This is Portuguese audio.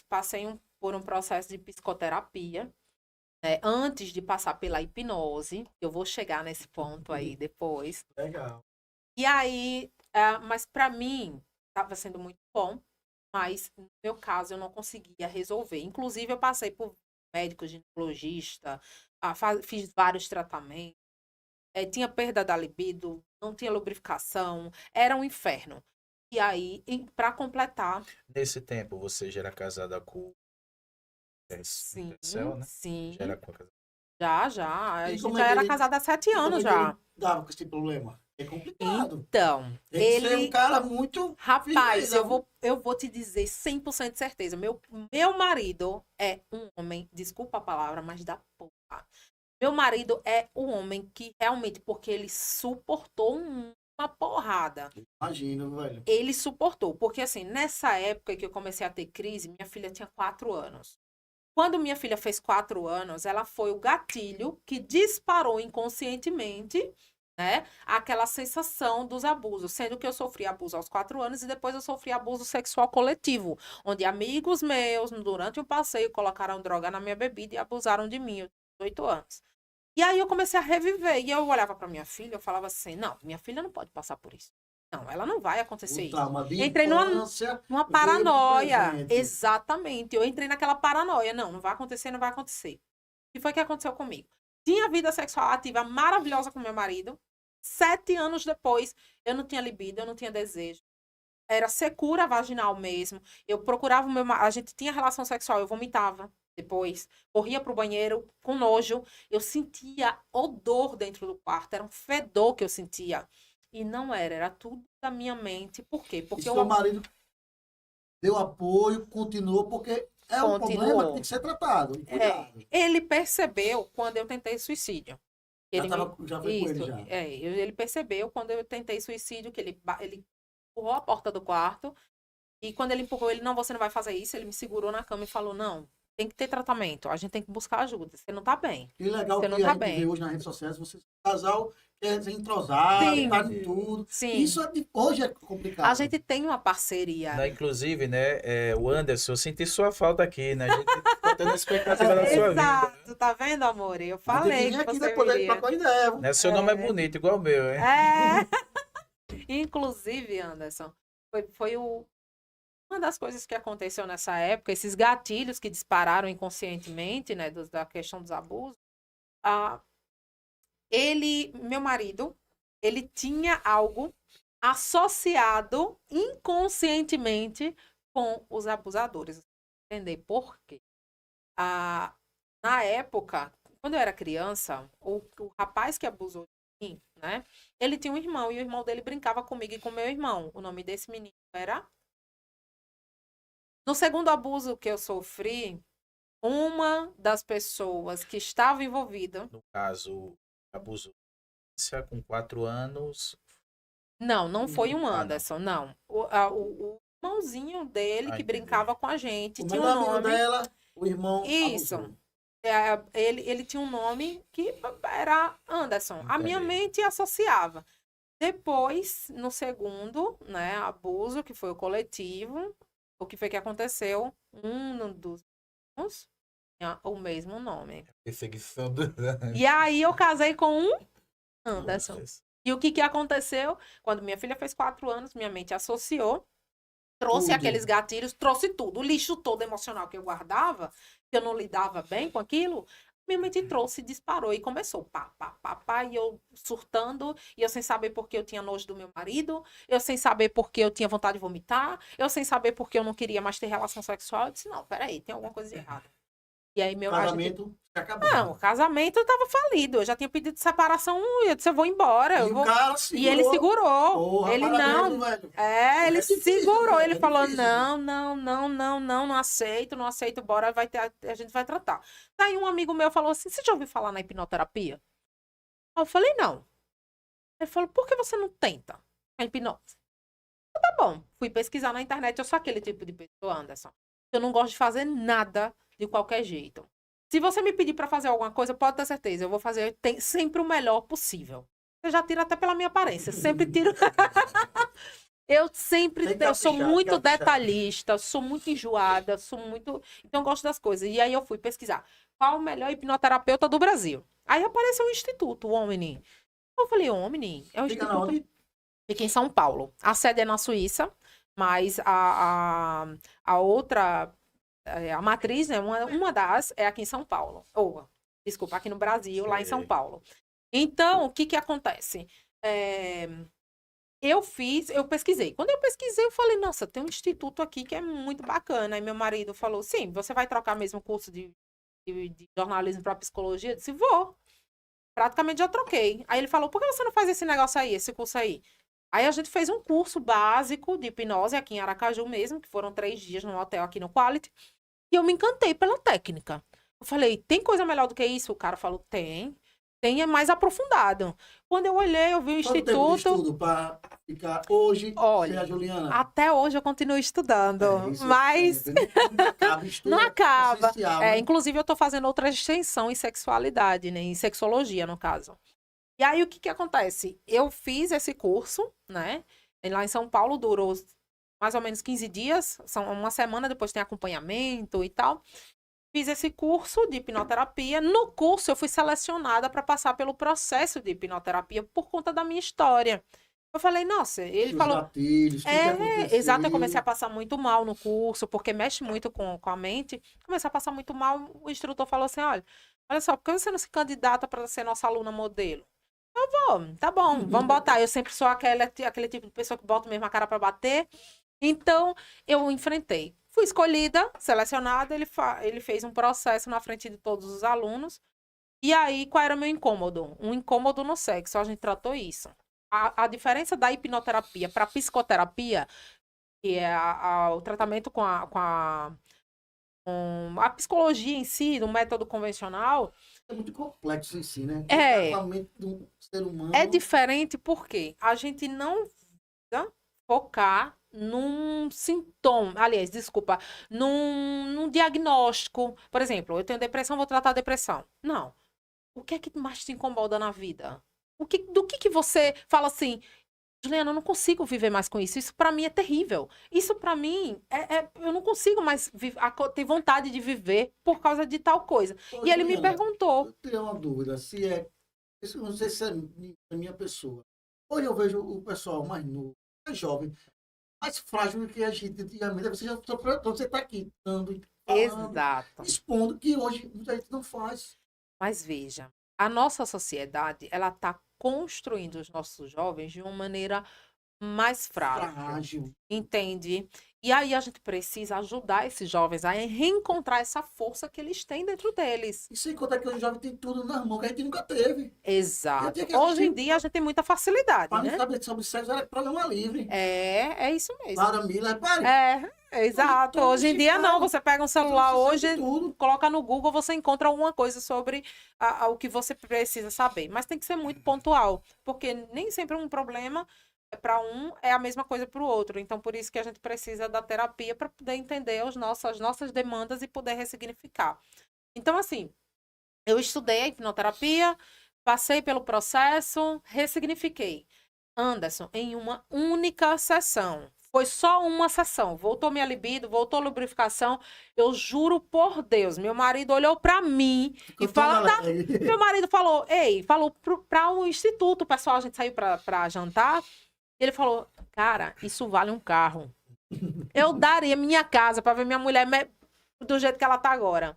passei por um processo de psicoterapia, né, antes de passar pela hipnose. Eu vou chegar nesse ponto aí depois. Legal. E aí, mas para mim, estava sendo muito bom, mas no meu caso eu não conseguia resolver. Inclusive, eu passei por médico ginecologista, fiz vários tratamentos, tinha perda da libido, não tinha lubrificação, era um inferno. E aí, para completar, Nesse tempo, você já era casada com o sim, Tercel, né? sim, Já era com a casa. já. A E gente como já é que era ele, casada há 7 e como anos é que ele já. dava com esse problema? É complicado. Então, Tem que ser um cara muito rapaz, firmezão. eu vou te dizer 100% de certeza. Meu marido é um homem, desculpa a palavra, mas da porra. Meu marido é um homem que realmente, porque ele suportou uma porrada. Imagina, velho. Ele suportou, porque assim, nessa época que eu comecei a ter crise, minha filha tinha 4 anos. Quando minha filha fez 4 anos, ela foi o gatilho que disparou inconscientemente, né, aquela sensação dos abusos, sendo que eu sofri abuso aos 4 anos e depois eu sofri abuso sexual coletivo, onde amigos meus, durante o passeio, colocaram droga na minha bebida e abusaram de mim, eu tinha 18 anos. E aí eu comecei a reviver, e eu olhava para minha filha, eu falava assim, não, minha filha não pode passar por isso. Não, ela não vai acontecer O isso. trauma de Entrei numa, infância numa veio pro paranoia. presente. Exatamente. Eu entrei naquela paranoia. Não, não vai acontecer, não vai acontecer. E foi o que aconteceu comigo. Tinha vida sexual ativa maravilhosa com meu marido. 7 anos depois, eu não tinha libido, eu não tinha desejo. Era secura vaginal mesmo. Eu procurava o meu. A gente tinha relação sexual, eu vomitava depois. Corria pro banheiro com nojo. Eu sentia odor dentro do quarto. Era um fedor que eu sentia. E não era tudo da minha mente. Por quê? E Porque seu eu marido deu apoio, continuou, porque é um problema que tem continuou. que ser tratado. E cuidado. Ele percebeu quando eu tentei suicídio. Já foi com ele Isso, já. ele percebeu quando eu tentei suicídio, que ele empurrou a porta do quarto. E quando ele empurrou, ele, não, você não vai fazer isso. Ele me segurou na cama e falou, não, tem que ter tratamento. A gente tem que buscar ajuda. Você não tá bem. E legal Você que não a tá gente vê bem. hoje nas redes sociais, vocês, casal que é entrosado, Sim, tá em tudo. sim. Isso hoje é A complicado. gente tem uma parceria. Né, inclusive, né, o Anderson, eu senti sua falta aqui, né? A gente tá tendo a expectativa da sua vida. Exato, tá vendo, amor? Eu Vai ter que falei vir que aqui você depois da gente viria. trocar ideia. Viu? Né? Seu nome é bonito, igual o meu, hein? É. Inclusive, Anderson, foi uma das coisas que aconteceu nessa época, esses gatilhos que dispararam inconscientemente, né, da questão dos abusos. Ah, meu marido, ele tinha algo associado inconscientemente com os abusadores. Entender por quê? Ah, na época, quando eu era criança, o rapaz que abusou de mim, né? Ele tinha um irmão e o irmão dele brincava comigo e com meu irmão. O nome desse menino era. No segundo abuso que eu sofri, uma das pessoas que estava envolvida. No caso, abuso com 4 anos. Não foi um Não. Anderson, não. O irmãozinho dele que Entendi. brincava com a gente O tinha melhor um amigo nome. dela, o irmão Isso. abusou. Ele tinha um nome que era Anderson. A minha Entendi. mente associava. Depois, no segundo, né, abuso, que foi o coletivo, o que foi que aconteceu? Um dos irmãos tinha o mesmo nome. Perseguição do... E aí eu casei com um Anderson. Nossa. E o que que aconteceu? Quando minha filha fez 4 anos, minha mente associou, trouxe Tudo. aqueles gatilhos, trouxe tudo, o lixo todo emocional que eu guardava, que eu não lidava bem com aquilo, minha mente trouxe, disparou e começou pá, pá, pá, pá, e eu surtando, e eu sem saber por que eu tinha nojo do meu marido, eu sem saber por que eu tinha vontade de vomitar, eu sem saber por que eu não queria mais ter relação sexual. Eu disse, não, peraí, tem alguma coisa de errada. E aí O a gente casamento acabou. não, o casamento estava falido. Eu já tinha pedido separação. Eu disse, eu vou embora. E o cara E ele segurou. Porra, Ele parabéns, não. velho. Ele É difícil, segurou. velho, Ele é falou: difícil. não aceito, não aceito, bora, a gente vai tratar. Daí um amigo meu falou assim: você já ouviu falar na hipnoterapia? Aí eu falei: não. Ele falou: por que você não tenta a hipnose? Tá bom. Fui pesquisar na internet. Eu sou aquele tipo de pessoa, Anderson. Eu não gosto de fazer nada de qualquer jeito. Se você me pedir para fazer alguma coisa, pode ter certeza, eu vou fazer sempre o melhor possível. Eu já tiro até pela minha aparência, sempre tiro. Eu sempre, Tem que eu sou caprichar, muito tem que caprichar. detalhista, sou muito enjoada, sou muito. Então, eu gosto das coisas. E aí eu fui pesquisar qual o melhor hipnoterapeuta do Brasil. Aí apareceu o Instituto, o Omni. Eu falei, Omni? É o Fica na Instituto. onde? Fica em São Paulo. A sede é na Suíça, mas a outra, a matriz, né, uma das é aqui em São Paulo. Ou, desculpa, aqui no Brasil, lá em São Sei. Paulo. Então, o que que acontece? É, eu pesquisei. Quando eu pesquisei, eu falei, nossa, tem um instituto aqui que é muito bacana. Aí meu marido falou, sim, você vai trocar mesmo o curso de jornalismo para psicologia? Eu disse, vou. Praticamente já troquei. Aí ele falou, por que você não faz esse negócio aí, esse curso aí? Aí a gente fez um curso básico de hipnose aqui em Aracaju mesmo, que foram 3 dias no hotel aqui no Quality. E eu me encantei pela técnica. Eu falei, tem coisa melhor do que isso? O cara falou, tem. Tem, é mais aprofundado. Quando eu olhei, eu vi o Quanto tempo de instituto. estudo para ficar hoje sem a Olha, Juliana? até hoje eu continuo estudando, Isso mas sempre. Não acaba, estudo não é acaba. essencial, É, né? inclusive, eu estou fazendo outra extensão em sexualidade, né? Em sexologia, no caso. E aí, o que que acontece? Eu fiz esse curso, né? E lá em São Paulo durou mais ou menos 15 dias, são uma semana, depois tem acompanhamento e tal. Fiz esse curso de hipnoterapia. No curso, eu fui selecionada para passar pelo processo de hipnoterapia por conta da minha história. Eu falei, nossa, ele Os falou. gatilhos, tudo que aconteceu. Exato, eu comecei a passar muito mal no curso, porque mexe muito com a mente. Comecei a passar muito mal, o instrutor falou assim, olha só, por que você não se candidata para ser nossa aluna modelo? Eu vou, tá bom, vamos botar. Eu sempre sou aquele tipo de pessoa que bota mesmo a cara para bater. Então, eu enfrentei. Fui escolhida, selecionada, ele fez um processo na frente de todos os alunos. E aí, qual era o meu incômodo? Um incômodo no sexo, a gente tratou isso. A diferença da hipnoterapia para psicoterapia, que é o tratamento com a psicologia em si, do método convencional, É muito complexo em si, né? é, O tratamento do ser humano. é diferente porque a gente não precisa focar num sintoma, aliás, desculpa, num diagnóstico. Por exemplo, eu tenho depressão, vou tratar a depressão. Não. O que é que mais te incomoda na vida? Do que você fala assim, Juliana, eu não consigo viver mais com isso. Isso pra mim é terrível. Isso pra mim eu não consigo mais ter vontade de viver por causa de tal coisa. Ô, E ele me Juliana, perguntou. eu tenho uma dúvida, se é. Isso não sei se é a minha pessoa. Hoje eu vejo o pessoal mais novo, mais jovem, mais frágil do que a gente antigamente. Você já sofreu, você está aqui dando, falando, Exato. expondo, que hoje muita gente não faz. Mas veja, a nossa sociedade, ela está construindo os nossos jovens de uma maneira mais frágil. Frágil. Entende? E aí a gente precisa ajudar esses jovens a reencontrar essa força que eles têm dentro deles. E sem contar que hoje o jovem tem tudo nas mãos, que a gente nunca teve. Exato. tinha que Hoje em assistir- dia a gente tem muita facilidade, Para não né? saber sobre sexo, era programa livre. É isso mesmo. Laura Miller, pare. Exato. tudo Hoje em se dia não, fala. você pega um celular Você sabe hoje, tudo. coloca no Google, você encontra alguma coisa sobre o que você precisa saber. Mas tem que ser muito pontual, porque nem sempre um problema para um é a mesma coisa para o outro. Então, por isso que a gente precisa da terapia para poder entender as nossas demandas e poder ressignificar. Então, assim, eu estudei a hipnoterapia, passei pelo processo, ressignifiquei. Anderson, em uma única sessão. Foi só uma sessão. Voltou minha libido, voltou a lubrificação. Eu juro por Deus, meu marido olhou para mim e falou, meu marido falou, falou para o instituto, o pessoal, a gente saiu para jantar. Ele falou, cara, isso vale um carro. Eu daria minha casa para ver minha mulher do jeito que ela tá agora.